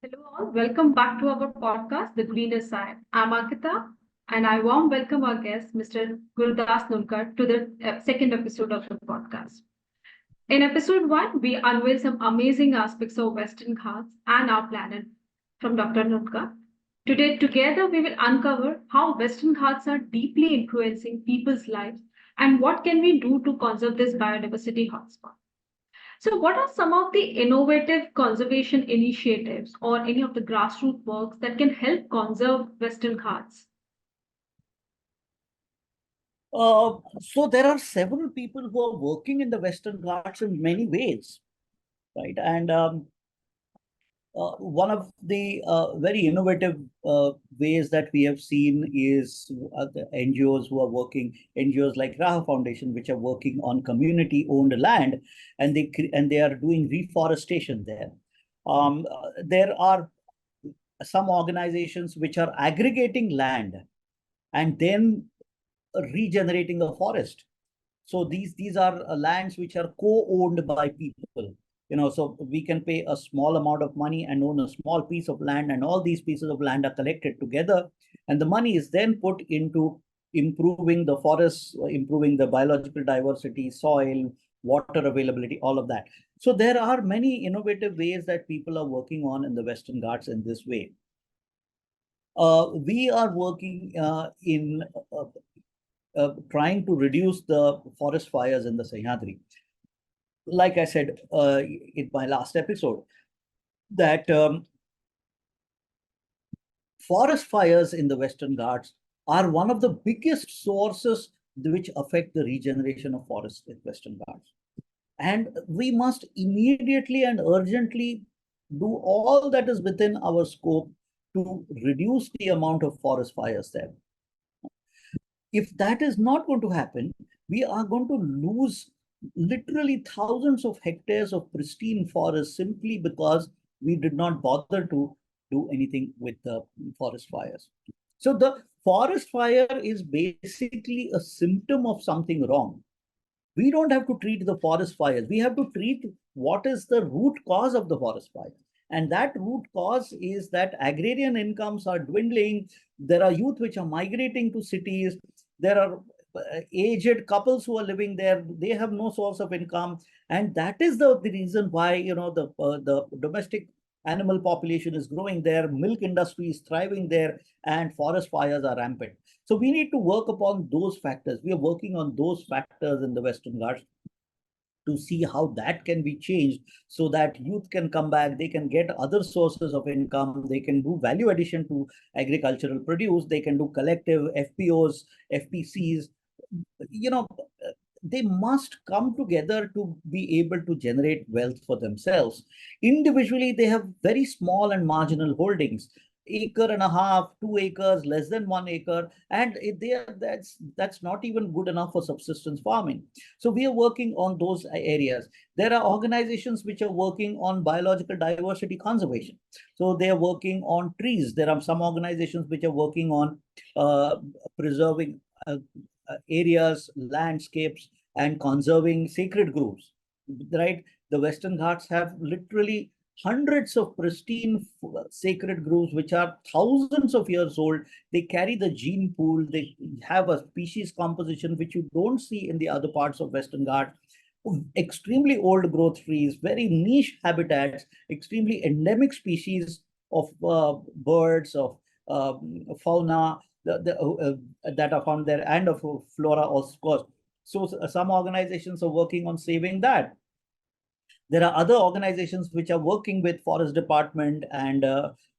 Hello all, welcome back to our podcast, The Greener Side. I'm Ankita and I warm welcome our guest, Mr. Gurudas Nulkar, to the second episode of the podcast. In episode 1, we unveil some amazing aspects of Western Ghats and our planet from Dr. Nulkar. Today, together, we will uncover how Western Ghats are deeply influencing people's lives and what can we do to conserve this biodiversity hotspot. So, what are some of the innovative conservation initiatives or any of the grassroots works that can help conserve Western Ghats? So there are several people who are working in the Western Ghats in many ways, right? And one of the very innovative ways that we have seen is the NGOs who are working, NGOs like Raha Foundation, which are working on community-owned land, and they are doing reforestation there. There are some organizations which are aggregating land and then regenerating a forest. So these are lands which are co-owned by people. So we can pay a small amount of money and own a small piece of land, and all these pieces of land are collected together, and the money is then put into improving the forests, improving the biological diversity, soil, water availability, all of that. So there are many innovative ways that people are working on in the Western Ghats in this way. We are working in trying to reduce the forest fires in the Sahyadri. Like I said in my last episode, that forest fires in the Western Ghats are one of the biggest sources which affect the regeneration of forests in Western Ghats. And we must immediately and urgently do all that is within our scope to reduce the amount of forest fires there. If that is not going to happen, we are going to lose literally thousands of hectares of pristine forest simply because we did not bother to do anything with the forest fires. So the forest fire is basically a symptom of something wrong. We don't have to treat the forest fires. We have to treat what is the root cause of the forest fire. And that root cause is that agrarian incomes are dwindling. There are youth which are migrating to cities. There are aged couples who are living there. They have no source of income. And that is the reason why, the domestic animal population is growing there. Milk industry is thriving there, and forest fires are rampant. So we need to work upon those factors. We are working on those factors in the Western Ghats to see how that can be changed so that youth can come back, they can get other sources of income, they can do value addition to agricultural produce, they can do collective FPOs, FPCs. They must come together to be able to generate wealth for themselves. Individually, they have very small and marginal holdings, acre and a half, 2 acres, less than 1 acre, and that's not even good enough for subsistence farming. So we are working on those areas. There are organizations which are working on biological diversity conservation. So they are working on trees. There are some organizations which are working on preserving areas, landscapes, and conserving sacred groves, right? The Western Ghats have literally hundreds of pristine sacred groves which are thousands of years old. They carry the gene pool. They have a species composition which you don't see in the other parts of Western Ghats. Extremely old growth trees, very niche habitats, extremely endemic species of birds, of fauna that are found there, and of flora, of course. So some organizations are working on saving that. There are other organizations which are working with forest department and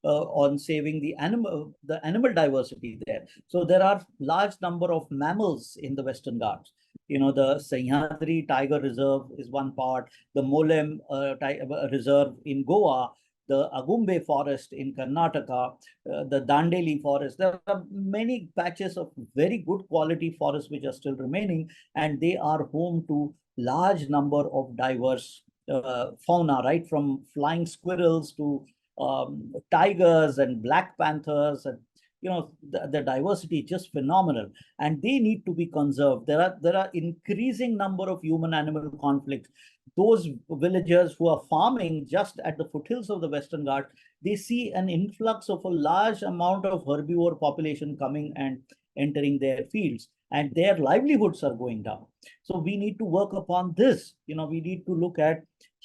on saving the animal diversity there. So there are large number of mammals in the Western Ghats. The Sahyadri Tiger Reserve is one part, the Molem Reserve in Goa, the Agumbe Forest in Karnataka, the Dandeli Forest. There are many patches of very good quality forests which are still remaining, and they are home to large number of diverse fauna, right from flying squirrels to tigers and black panthers, and the diversity is just phenomenal, and they need to be conserved. There are increasing number of human-animal conflicts. Those villagers who are farming just at the foothills of the Western Ghats, they see an influx of a large amount of herbivore population coming and entering their fields, and their livelihoods are going down. So we need to work upon this. We need to look at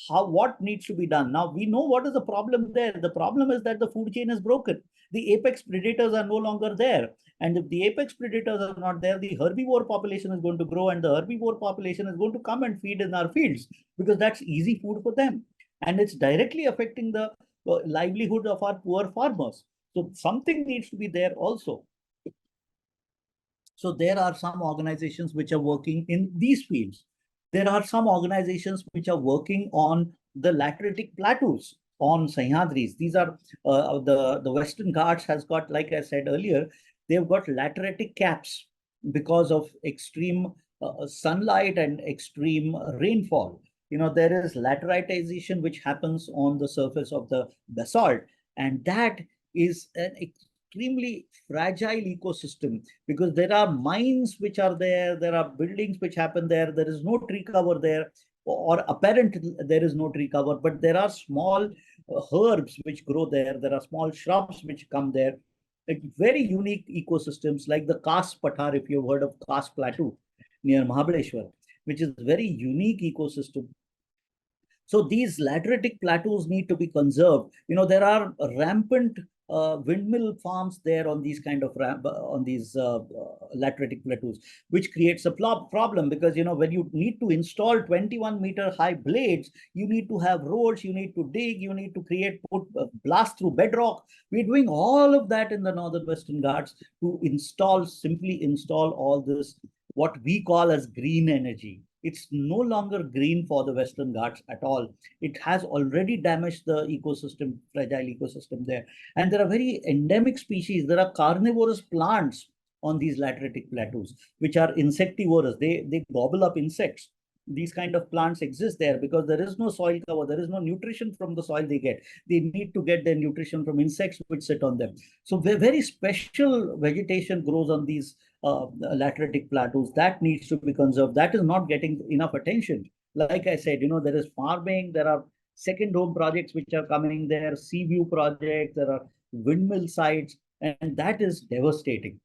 what needs to be done. Now we know what is the problem there. The problem is that the food chain is broken. The apex predators are no longer there. And if the apex predators are not there, the herbivore population is going to grow, and the herbivore population is going to come and feed in our fields because that's easy food for them. And it's directly affecting the livelihood of our poor farmers. So something needs to be there also. So there are some organizations which are working in these fields. There are some organizations which are working on the lateritic plateaus on Sahyadris. These are the Western Ghats has got, like I said earlier, they've got lateritic caps because of extreme sunlight and extreme rainfall. There is lateritization which happens on the surface of the basalt, and that is an extremely fragile ecosystem because there are mines which are there are buildings which happen there is no tree cover there, or apparent there is no tree cover, but there are small herbs which grow there are small shrubs which come there. Like very unique ecosystems like the Kas Pathar, if you've heard of Kas Plateau near Mahabaleshwar, which is very unique ecosystem. So these lateritic plateaus need to be conserved. There are rampant windmill farms there on these kind of lateritic plateaus, which creates a problem because when you need to install 21-meter high blades, you need to have roads, you need to dig, you need to put blast through bedrock. We're doing all of that in the northern Western Ghats to simply install all this, what we call as green energy. It's no longer green for the Western Ghats at all. It has already damaged the ecosystem, fragile ecosystem there. And there are very endemic species. There are carnivorous plants on these lateritic plateaus, which are insectivorous. They gobble up insects. These kind of plants exist there because there is no soil cover. There is no nutrition from the soil they get. They need to get their nutrition from insects which sit on them. So very special vegetation grows on these lateritic plateaus. That needs to be conserved. That is not getting enough attention. Like I said, there is farming, there are second home projects which are coming there, sea view projects, there are windmill sites, and that is devastating.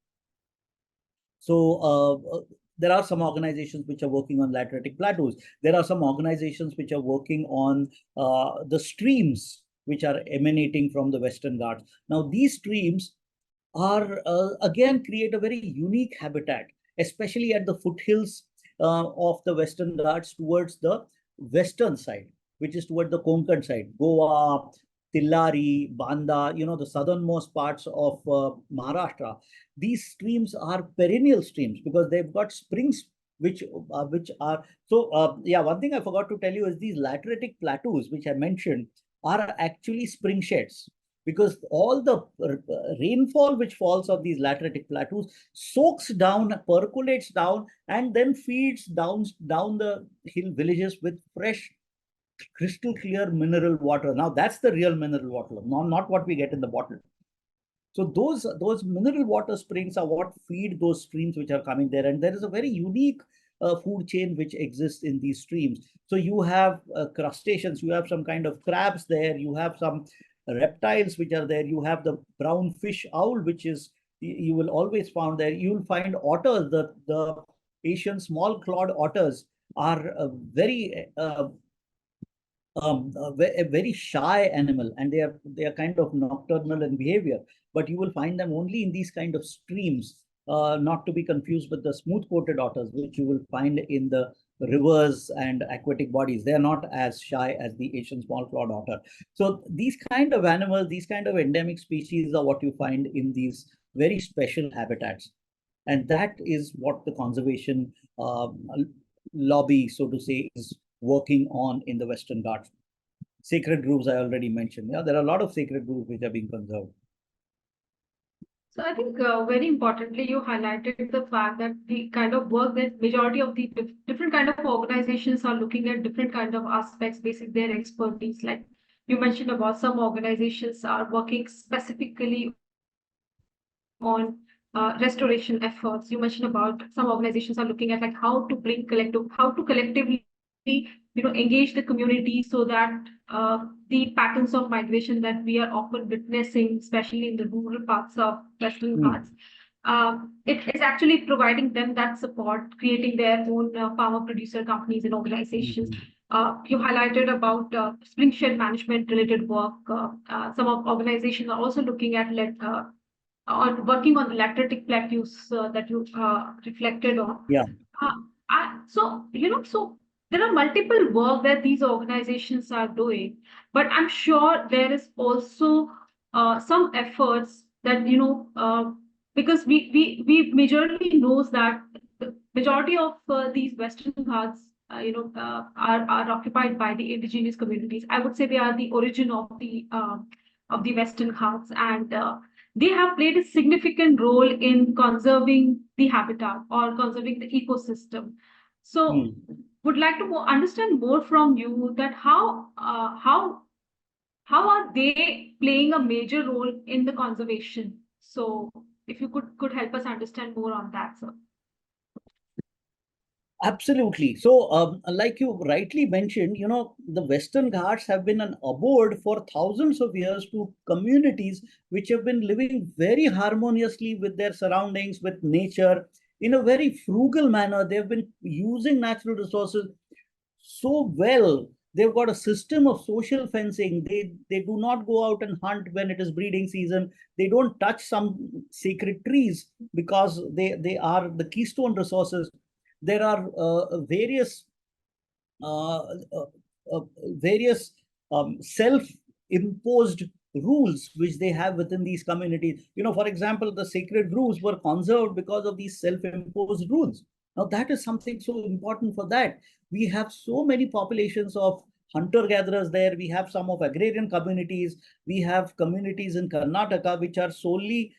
So there are some organizations which are working on lateritic plateaus. There are some organizations which are working on the streams which are emanating from the Western Ghats. Now, these streams are again create a very unique habitat, especially at the foothills of the Western Ghats towards the western side, which is toward the Konkan side, Goa, Tillari, Banda, the southernmost parts of Maharashtra. These streams are perennial streams because they've got springs which are so. Yeah, one thing I forgot to tell you is these lateritic plateaus, which I mentioned, are actually spring sheds because all the rainfall which falls on these lateritic plateaus soaks down, percolates down, and then feeds down the hill villages with fresh, crystal clear mineral water. Now that's the real mineral water, not what we get in the bottle. So those mineral water springs are what feed those streams which are coming there, and there is a very unique food chain which exists in these streams. So you have crustaceans, you have some kind of crabs there, you have some reptiles which are there, you have the brown fish owl, which is you will always find there. You will find otters. The Asian small clawed otters are a very shy animal, and they are kind of nocturnal in behavior, but you will find them only in these kind of streams, not to be confused with the smooth-coated otters, which you will find in the rivers and aquatic bodies. They are not as shy as the Asian small-clawed otter. So these kind of animals, these kind of endemic species are what you find in these very special habitats. And that is what the conservation lobby, so to say, is working on in the Western Ghats. Sacred groves I already mentioned. Yeah, there are a lot of sacred groves which are being conserved. So I think very importantly, you highlighted the fact that the kind of work that majority of the different kind of organizations are looking at different kind of aspects, basic their expertise. Like you mentioned about some organizations are working specifically on on restoration efforts. You mentioned about some organizations are looking at like how to collectively, engage the community so that the patterns of migration that we are often witnessing, especially in the rural parts of Western Ghats, it is actually providing them that support, creating their own farmer producer companies and organizations. You highlighted about spring shed management related work. Some of organizations are also looking at on working on the lateritic plateaus that you reflected on. Yeah. So there are multiple work that these organizations are doing, but I'm sure there is also some efforts that because we majorly knows that the majority of these Western Ghats are occupied by the indigenous communities. I would say they are the origin of the Western Ghats, and they have played a significant role in conserving the habitat or conserving the ecosystem. So, would like to understand more from you that how are they playing a major role in the conservation? So, if you could help us understand more on that, sir. Absolutely. So, like you rightly mentioned, the Western Ghats have been an abode for thousands of years to communities which have been living very harmoniously with their surroundings, with nature, in a very frugal manner. They've been using natural resources so well. They've got a system of social fencing. They do not go out and hunt when it is breeding season. They don't touch some sacred trees because they are the keystone resources. There are uh, uh, various self-imposed rules which they have within these communities. For example, the sacred groves were conserved because of these self-imposed rules. Now, that is something so important for that. We have so many populations of hunter-gatherers there. We have some of agrarian communities. We have communities in Karnataka which are solely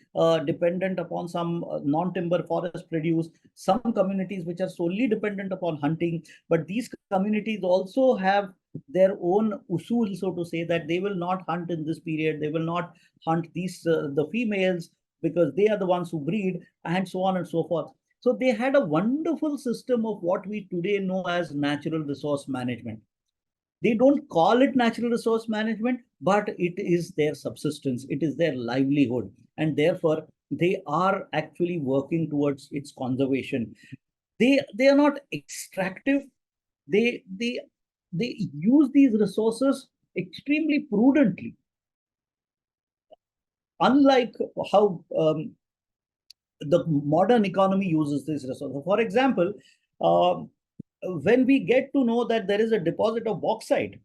dependent upon some non-timber forest produce, some communities which are solely dependent upon hunting. But these communities also have their own usul, so to say, that they will not hunt in this period. They will not hunt the females because they are the ones who breed, and so on and so forth. So they had a wonderful system of what we today know as natural resource management. They don't call it natural resource management, but it is their subsistence, it is their livelihood, and therefore they are actually working towards its conservation. They are not extractive. They they they use these resources extremely prudently, unlike how the modern economy uses this resource. For example, uh, when we get to know that there is a deposit of bauxite,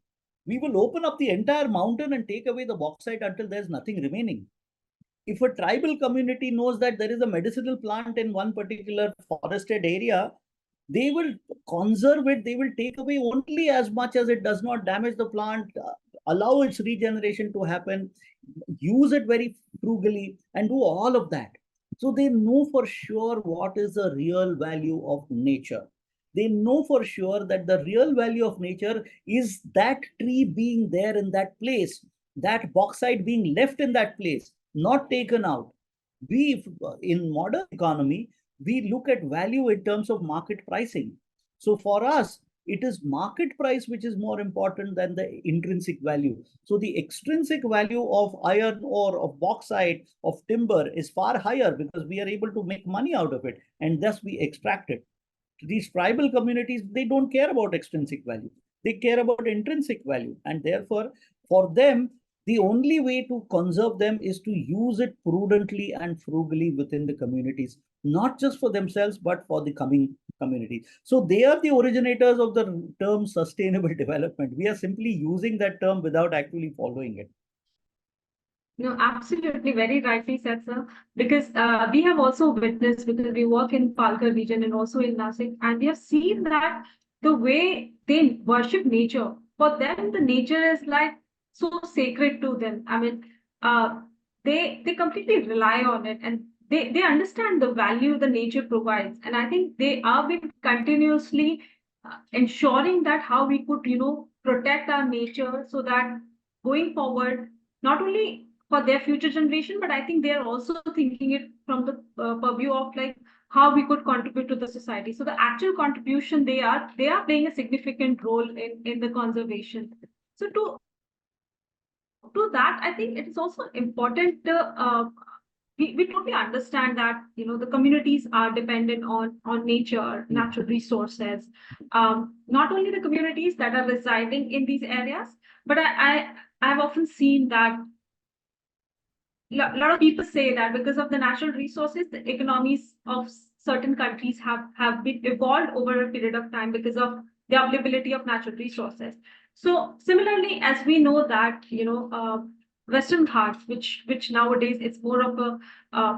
we will open up the entire mountain and take away the bauxite until there's nothing remaining. If a tribal community knows that there is a medicinal plant in one particular forested area, they will conserve it. They will take away only as much as it does not damage the plant, allow its regeneration to happen, use it very frugally, and do all of that. So they know for sure what is the real value of nature. They know for sure that the real value of nature is that tree being there in that place, that bauxite being left in that place, not taken out. We, in modern economy, we look at value in terms of market pricing. So for us, it is market price which is more important than the intrinsic value. So the extrinsic value of iron ore, of bauxite, of timber is far higher because we are able to make money out of it, and thus we extract it. These tribal communities, they don't care about extrinsic value. They care about intrinsic value. And therefore, for them, the only way to conserve them is to use it prudently and frugally within the communities, not just for themselves, but for the coming community. So they are the originators of the term sustainable development. We are simply using that term without actually following it. No, absolutely, very rightly said, sir. Because we have also witnessed, because we work in Palghar region and also in Nasik, and we have seen that the way they worship nature, for them, the nature is like so sacred to them. I mean, uh, they completely rely on it, and they understand the value the nature provides. And I think they are been continuously ensuring that how we could, protect our nature so that going forward, not only for their future generation, but I think they are also thinking it from the purview of like how we could contribute to the society. So the actual contribution, they are playing a significant role in the conservation. So to that, I think it is also important. We totally understand that the communities are dependent on nature, natural resources. Not only the communities that are residing in these areas, but I've often seen that a lot of people say that because of the natural resources, the economies of certain countries have been evolved over a period of time because of the availability of natural resources. So similarly, as we know that Western Ghats, which nowadays it's more of a uh,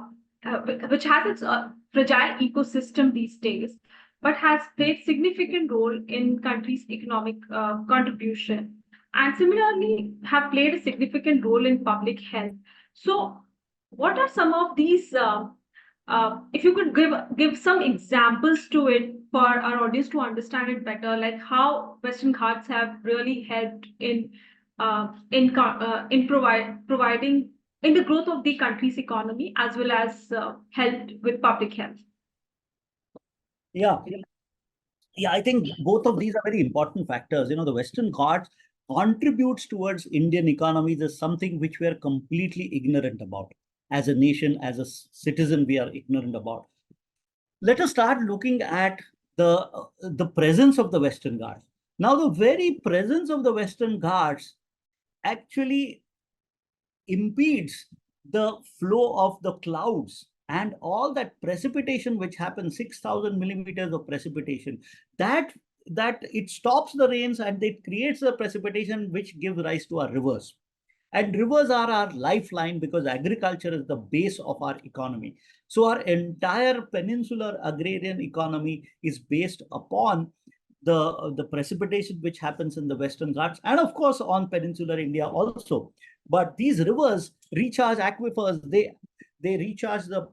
which has its fragile ecosystem these days, but has played significant role in countries' economic contribution, and similarly have played a significant role in public health. So, what are some of these? If you could give some examples to it for our audience to understand it better, like how Western Ghats have really helped in providing in the growth of the country's economy as well as helped with public health. Yeah, yeah, I think both of these are very important factors. The Western Ghats contributes towards Indian economies is something which we are completely ignorant about. As a nation, as a citizen, we are ignorant about. Let us start looking at the presence of the Western Ghats. Now, the very presence of the Western Ghats actually impedes the flow of the clouds and all that precipitation which happens, 6,000 millimeters of precipitation, that it stops the rains and it creates the precipitation which gives rise to our rivers. And rivers are our lifeline because agriculture is the base of our economy. So our entire peninsular agrarian economy is based upon the precipitation which happens in the Western Ghats and of course on peninsular India also. But these rivers recharge aquifers, they recharge the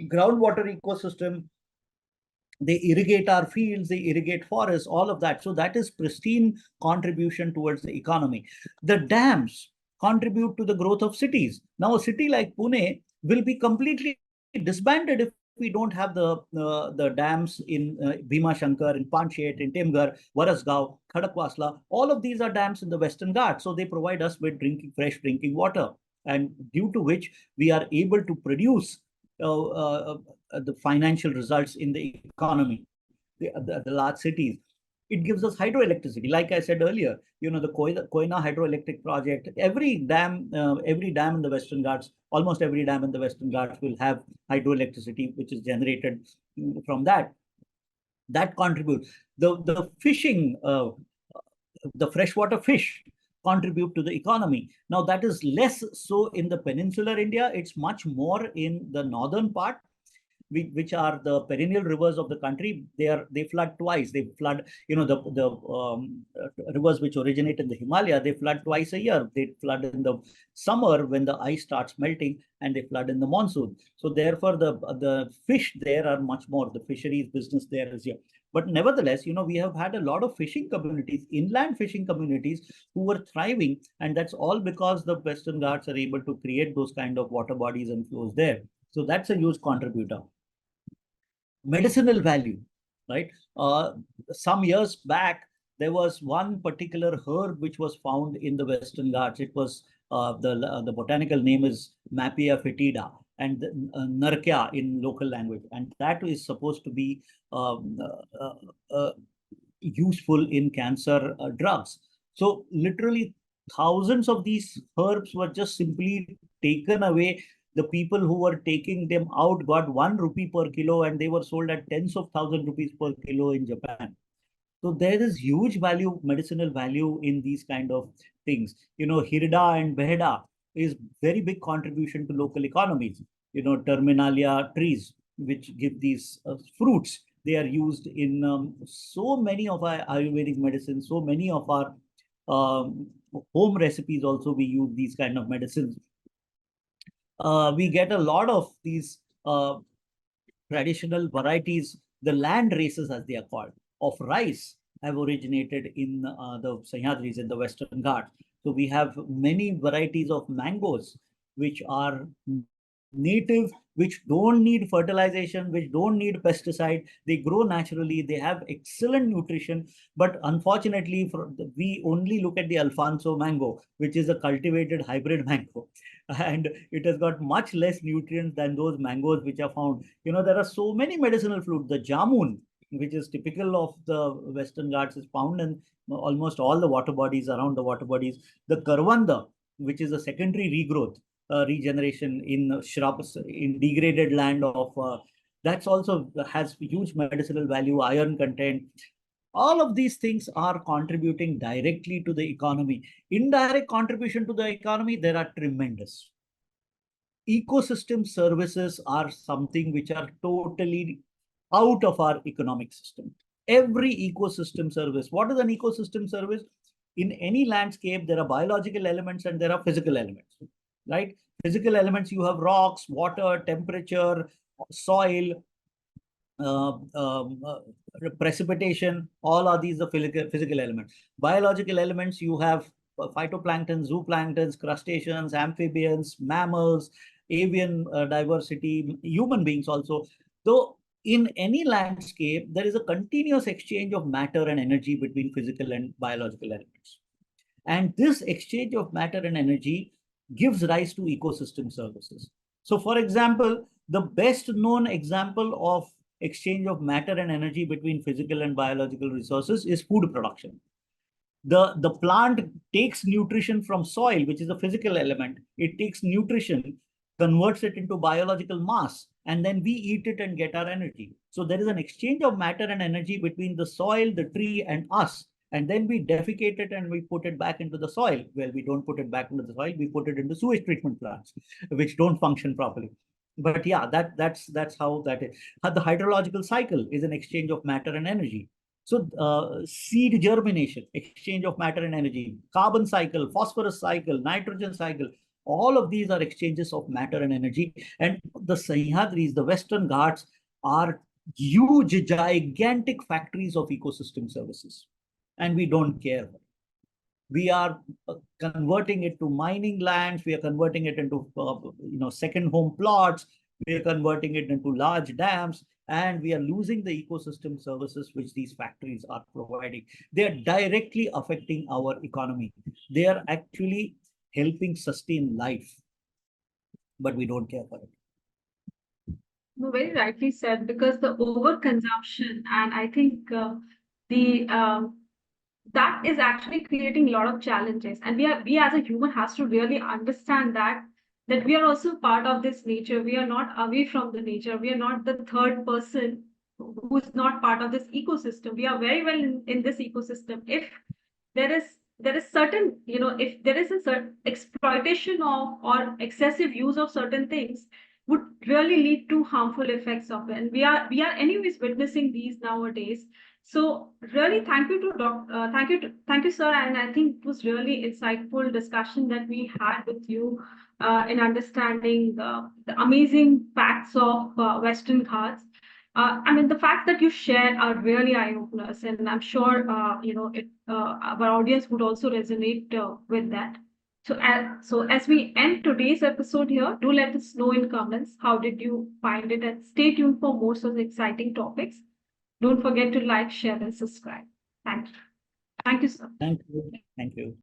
groundwater ecosystem, they irrigate our fields, they irrigate forests, all of that. So that is pristine contribution towards the economy. The dams contribute to the growth of cities. Now, a city like Pune will be completely disbanded if we don't have the dams in Bhima Shankar, in Panchet, in Temgar, Varasgaon, Khadakwasla. All of these are dams in the Western Ghats. So they provide us with fresh drinking water, and due to which we are able to produce the financial results in the economy, the large cities. It gives us hydroelectricity. Like I said earlier, the Koyna hydroelectric project, every dam in the Western Ghats, almost every dam in the Western Ghats will have hydroelectricity, which is generated from that. That contributes. The fishing, the freshwater fish contribute to the economy. Now, that is less so in the peninsular India. It's much more in the northern part, which are the perennial rivers of the country. They flood twice. They flood, the rivers which originate in the Himalaya, they flood twice a year. They flood in the summer when the ice starts melting, and they flood in the monsoon. So therefore, the fish there are much more. The fisheries business there is here. But nevertheless, we have had a lot of fishing communities, inland fishing communities, who were thriving, and that's all because the Western Ghats are able to create those kind of water bodies and flows there. So that's a huge contributor. Medicinal value, right? Some years back, there was one particular herb which was found in the Western Ghats. It was the botanical name is Mapia fetida, and Narkya in local language, and that is supposed to be useful in cancer drugs. So literally thousands of these herbs were just simply taken away. The people who were taking them out got 1 rupee per kilo, and they were sold at tens of thousand rupees per kilo in Japan. So there is huge value, medicinal value in these kind of things. Hirda and Behda is very big contribution to local economies. Terminalia trees, which give these fruits, they are used in so many of our Ayurvedic medicines, so many of our home recipes also we use these kind of medicines. We get a lot of these traditional varieties, the land races as they are called, of rice have originated in the Sahyadris in the Western Ghats. So we have many varieties of mangoes which are native, which don't need fertilization, which don't need pesticide. They grow naturally. They have excellent nutrition. But unfortunately, we only look at the Alfonso mango, which is a cultivated hybrid mango. And it has got much less nutrients than those mangoes which are found. There are so many medicinal fruits. The jamun, which is typical of the Western Ghats, is found in almost all the water bodies, around the water bodies. The karwanda, which is a secondary regrowth, regeneration in shrubs in degraded land of that's also has huge medicinal value, iron content. All of these things are contributing directly to the economy. Indirect contribution to the economy, there are tremendous. Ecosystem services are something which are totally out of our economic system. Every ecosystem service, what is an ecosystem service? In any landscape, there are biological elements and there are physical elements, right? Physical elements, you have rocks, water, temperature, soil, precipitation. All are these the physical elements. Biological elements, you have phytoplankton, zooplanktons, crustaceans, amphibians, mammals, avian diversity, human beings also. Though in any landscape, there is a continuous exchange of matter and energy between physical and biological elements. And this exchange of matter and energy gives rise to ecosystem services. So, for example, the best known example of exchange of matter and energy between physical and biological resources is food production. The plant takes nutrition from soil, which is a physical element. It takes nutrition, converts it into biological mass, and then we eat it and get our energy. So there is an exchange of matter and energy between the soil, the tree, and us. And then we defecate it and we put it back into the soil. Well, we don't put it back into the soil, we put it into sewage treatment plants, which don't function properly. But yeah, that's how that is. The hydrological cycle is an exchange of matter and energy. So seed germination, exchange of matter and energy, carbon cycle, phosphorus cycle, nitrogen cycle, all of these are exchanges of matter and energy. And the Sahyadris, the Western Ghats, are huge, gigantic factories of ecosystem services. And we don't care. We are converting it to mining lands. We are converting it into second home plots. We are converting it into large dams, and we are losing the ecosystem services which these factories are providing. They are directly affecting our economy. They are actually helping sustain life, but we don't care for it. No, very rightly said, because the overconsumption, and I think the that is actually creating a lot of challenges. And we as a human has to really understand that we are also part of this nature. We are not away from the nature. We are not the third person who's not part of this ecosystem. We are very well in this ecosystem. If there is certain, if there is a certain exploitation of or excessive use of certain things, would really lead to harmful effects of it. And we are anyways witnessing these nowadays. So really, thank you, sir. And I think it was really insightful discussion that we had with you in understanding the amazing facts of Western Ghats. I mean, the facts that you shared are really eye openers, and I'm sure our audience would also resonate with that. So as we end today's episode here, do let us know in comments how did you find it, and stay tuned for more such exciting topics. Don't forget to like, share, and subscribe. Thank you. Thank you, sir. Thank you. Thank you.